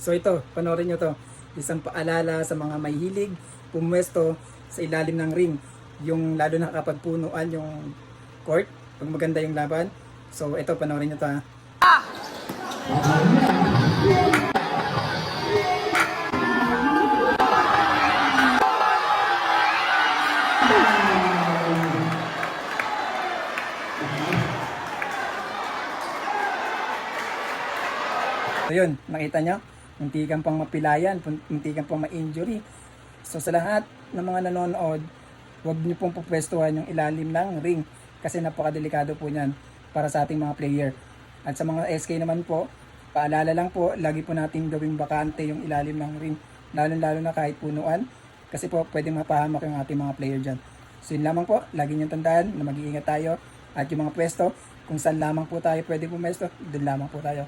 So ito, panoorin nyo to. Isang paalala sa mga may hilig pumwesto sa ilalim ng ring. Yung lalo na kapag punuan yung court, pag maganda yung laban. So ito, panoorin nyo to ha. So yun, nakita nyo? Munti kang pang mapilayan, munti kang pang ma-injury. So sa lahat ng mga nanonood, huwag niyo pong pupwestuhan yung ilalim ng ring kasi napakadelikado po niyan para sa ating mga player. At sa mga SK naman po, paalala lang po, lagi po nating gawing bakante yung ilalim ng ring, lalo na kahit punuan kasi po pwedeng mapahamak yung ating mga player dyan. So yun lamang po, lagi niyong tandaan na mag-iingat tayo at yung mga pwesto, kung saan lamang po tayo pwede pumesto, doon lamang po tayo.